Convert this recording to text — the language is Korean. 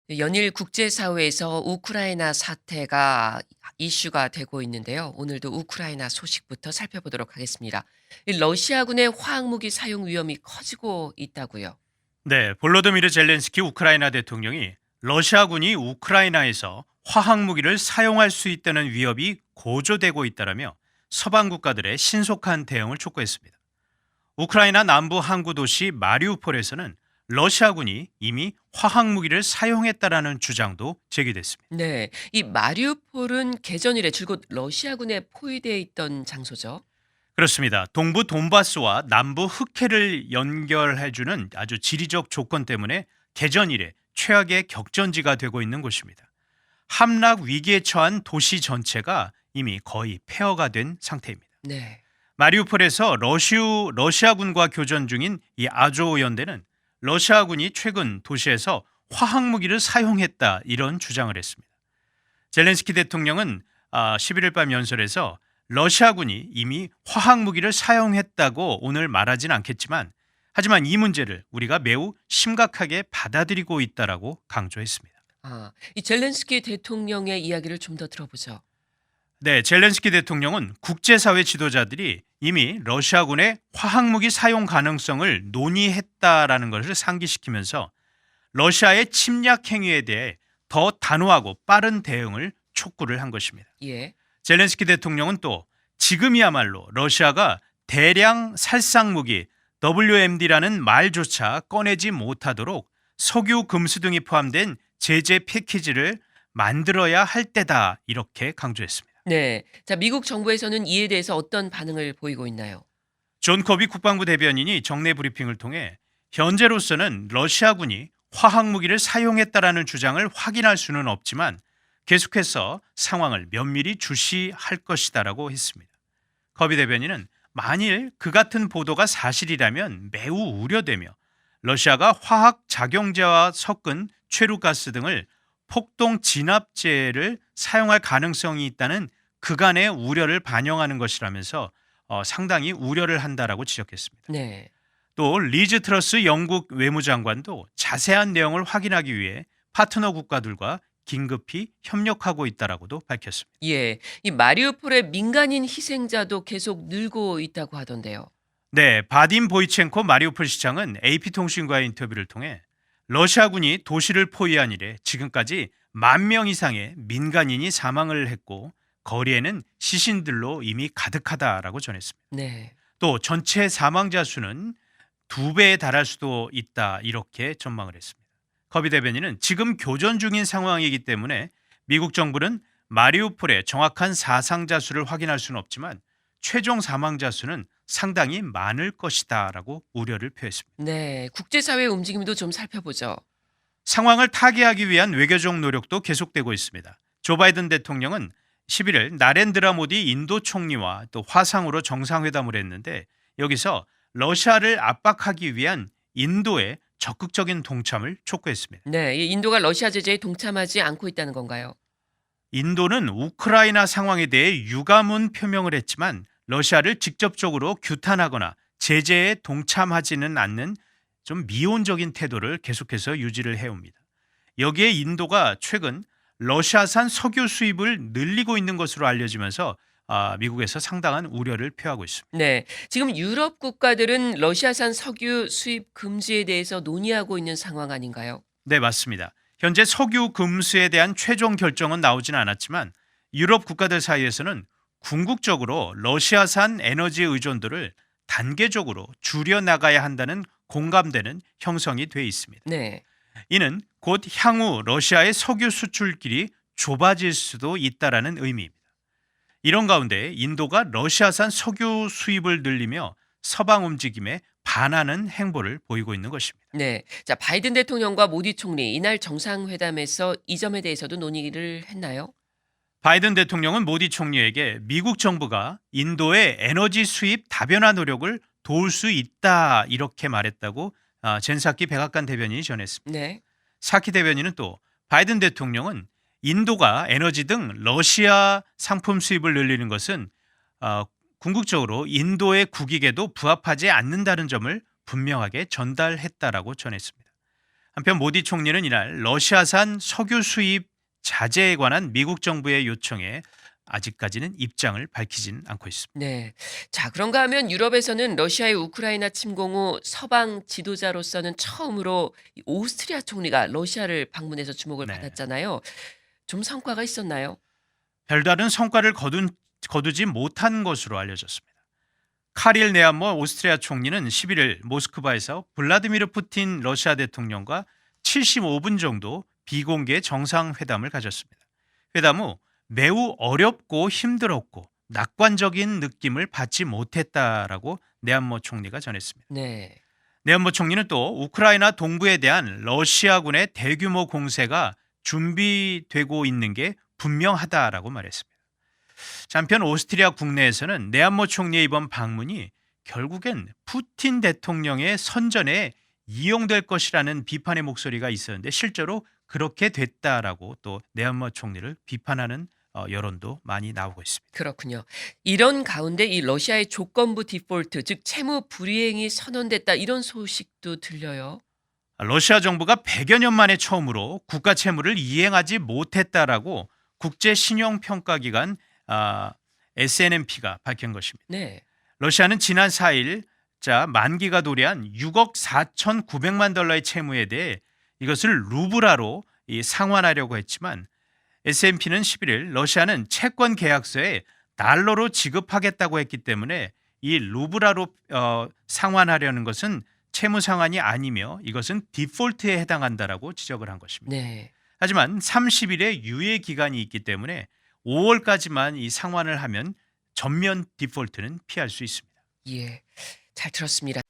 연일 국제사회에서 우크라이나 사태가 이슈가 되고 있는데요. 오늘도 우크라이나 소식부터 살펴보도록 하겠습니다. 이 러시아군의 화학무기 사용 위험이 커지고 있다고요. 네, 볼로드미르 젤렌스키 우크라이나 대통령이 러시아군이 우크라이나에서 화학 무기를 사용할 수 있다는 위협이 고조되고 있다라며 서방 국가들의 신속한 대응을 촉구했습니다. 우크라이나 남부 항구 도시 마리우폴에서는 러시아군이 이미 화학 무기를 사용했다라는 주장도 제기됐습니다. 네, 이 마리우폴은 개전 이래 줄곧 러시아군에 포위되어 있던 장소죠. 그렇습니다. 동부 돈바스와 남부 흑해를 연결해주는 아주 지리적 조건 때문에 개전 이래 최악의 격전지가 되고 있는 곳입니다. 함락 위기에 처한 도시 전체가 이미 거의 폐허가 된 상태입니다. 네. 마리우폴에서 러시아군과 교전 중인 이 아조우 연대는 러시아군이 최근 도시에서 화학무기를 사용했다 이런 주장을 했습니다. 젤렌스키 대통령은 11일 밤 연설에서 러시아군이 이미 화학무기를 사용했다고 오늘 말하진 않겠지만 하지만 이 문제를 우리가 매우 심각하게 받아들이고 있다라고 강조했습니다. 이 젤렌스키 대통령의 이야기를 좀 더 들어보죠. 네, 젤렌스키 대통령은 국제사회 지도자들이 이미 러시아군의 화학무기 사용 가능성을 논의했다라는 것을 상기시키면서 러시아의 침략 행위에 대해 더 단호하고 빠른 대응을 촉구를 한 것입니다. 예. 젤렌스키 대통령은 또 지금이야말로 러시아가 대량 살상무기 WMD라는 말조차 꺼내지 못하도록 석유, 금수 등이 포함된 제재 패키지를 만들어야 할 때다 이렇게 강조했습니다. 네. 자, 미국 정부에서는 이에 대해서 어떤 반응을 보이고 있나요? 존 커비 국방부 대변인이 정례 브리핑을 통해 현재로서는 러시아군이 화학무기를 사용했다라는 주장을 확인할 수는 없지만 계속해서 상황을 면밀히 주시할 것이다라고 했습니다. 커비 대변인은 만일 그 같은 보도가 사실이라면 매우 우려되며 러시아가 화학 작용제와 섞은 최루가스 등을 폭동 진압제를 사용할 가능성이 있다는 그간의 우려를 반영하는 것이라면서 상당히 우려를 한다라고 지적했습니다. 네. 또 리즈 트러스 영국 외무장관도 자세한 내용을 확인하기 위해 파트너 국가들과 긴급히 협력하고 있다라고도 밝혔습니다. 예. 이 마리우폴의 민간인 희생자도 계속 늘고 있다고 하던데요. 네, 바딘 보이첸코 마리우폴 시장은 AP통신과의 인터뷰를 통해 러시아군이 도시를 포위한 이래 지금까지 10,000명 이상의 민간인이 사망을 했고 거리에는 시신들로 이미 가득하다라고 전했습니다. 네. 또 전체 사망자 수는 2배에 달할 수도 있다 이렇게 전망을 했습니다. 커비 대변인은 지금 교전 중인 상황이기 때문에 미국 정부는 마리우폴의 정확한 사상자 수를 확인할 수는 없지만 최종 사망자 수는 상당히 많을 것이다라고 우려를 표했습니다. 네. 국제사회 움직임도 좀 살펴보죠. 상황을 타개하기 위한 외교적 노력도 계속되고 있습니다. 조 바이든 대통령은 11일 나렌드라 모디 인도 총리와 또 화상으로 정상회담을 했는데 여기서 러시아를 압박하기 위한 인도의 적극적인 동참을 촉구했습니다. 네. 이 인도가 러시아 제재에 동참하지 않고 있다는 건가요? 인도는 우크라이나 상황에 대해 유감은 표명을 했지만 러시아를 직접적으로 규탄하거나 제재에 동참하지는 않는 좀 미온적인 태도를 계속해서 유지를 해옵니다. 여기에 인도가 최근 러시아산 석유 수입을 늘리고 있는 것으로 알려지면서 미국에서 상당한 우려를 표하고 있습니다. 네. 지금 유럽 국가들은 러시아산 석유 수입 금지에 대해서 논의하고 있는 상황 아닌가요? 네, 맞습니다. 현재 석유 금수에 대한 최종 결정은 나오지는 않았지만 유럽 국가들 사이에서는 궁극적으로 러시아산 에너지 의존도를 단계적으로 줄여나가야 한다는 공감대는 형성이 돼 있습니다. 네. 이는 곧 향후 러시아의 석유 수출길이 좁아질 수도 있다라는 의미입니다. 이런 가운데 인도가 러시아산 석유 수입을 늘리며 서방 움직임에 반하는 행보를 보이고 있는 것입니다. 네. 자, 바이든 대통령과 모디 총리 이날 정상회담에서 이 점에 대해서도 논의를 했나요? 바이든 대통령은 모디 총리에게 미국 정부가 인도의 에너지 수입 다변화 노력을 도울 수 있다 이렇게 말했다고 젠사키 백악관 대변인이 전했습니다. 네. 사키 대변인은 또 바이든 대통령은 인도가 에너지 등 러시아 상품 수입을 늘리는 것은 궁극적으로 인도의 국익에도 부합하지 않는다는 점을 분명하게 전달했다라고 전했습니다. 한편 모디 총리는 이날 러시아산 석유 수입 자제에 관한 미국 정부의 요청에 아직까지는 입장을 밝히진 않고 있습니다. 네. 자, 그런가 하면 유럽에서는 러시아의 우크라이나 침공 후 서방 지도자로서는 처음으로 이 오스트리아 총리가 러시아를 방문해서 주목을 네. 받았잖아요. 좀 성과가 있었나요? 별다른 성과를 거두지 못한 것으로 알려졌습니다. 카릴 네함머 오스트리아 총리는 11일 모스크바에서 블라디미르 푸틴 러시아 대통령과 75분 정도 비공개 정상회담을 가졌습니다. 회담 후 매우 어렵고 힘들었고 낙관적인 느낌을 받지 못했다라고 네함머 총리가 전했습니다. 네. 네함머 총리는 또 우크라이나 동부에 대한 러시아군의 대규모 공세가 준비되고 있는 게 분명하다라고 말했습니다. 한편 오스트리아 국내에서는 네함머 총리의 이번 방문이 결국엔 푸틴 대통령의 선전에 이용될 것이라는 비판의 목소리가 있었는데 실제로 그렇게 됐다라고 또 네함머 총리를 비판하는 여론도 많이 나오고 있습니다. 그렇군요. 이런 가운데 이 러시아의 조건부 디폴트, 즉 채무 불이행이 선언됐다 이런 소식도 들려요. 러시아 정부가 100여 년 만에 처음으로 국가 채무를 이행하지 못했다라고 국제 신용 평가 기관 S&P가 밝힌 것입니다. 네. 러시아는 지난 4일 만기가 도래한 6억 4,900만 달러의 채무에 대해 이것을 루블화로 상환하려고 했지만 S&P는 11일 러시아는 채권 계약서에 달러로 지급하겠다고 했기 때문에 이 루블화로 상환하려는 것은 채무 상환이 아니며 이것은 디폴트에 해당한다라고 지적을 한 것입니다. 네. 하지만 30일의 유예 기간이 있기 때문에 5월까지만 이 상환을 하면 전면 디폴트는 피할 수 있습니다. 예. 잘 들었습니다.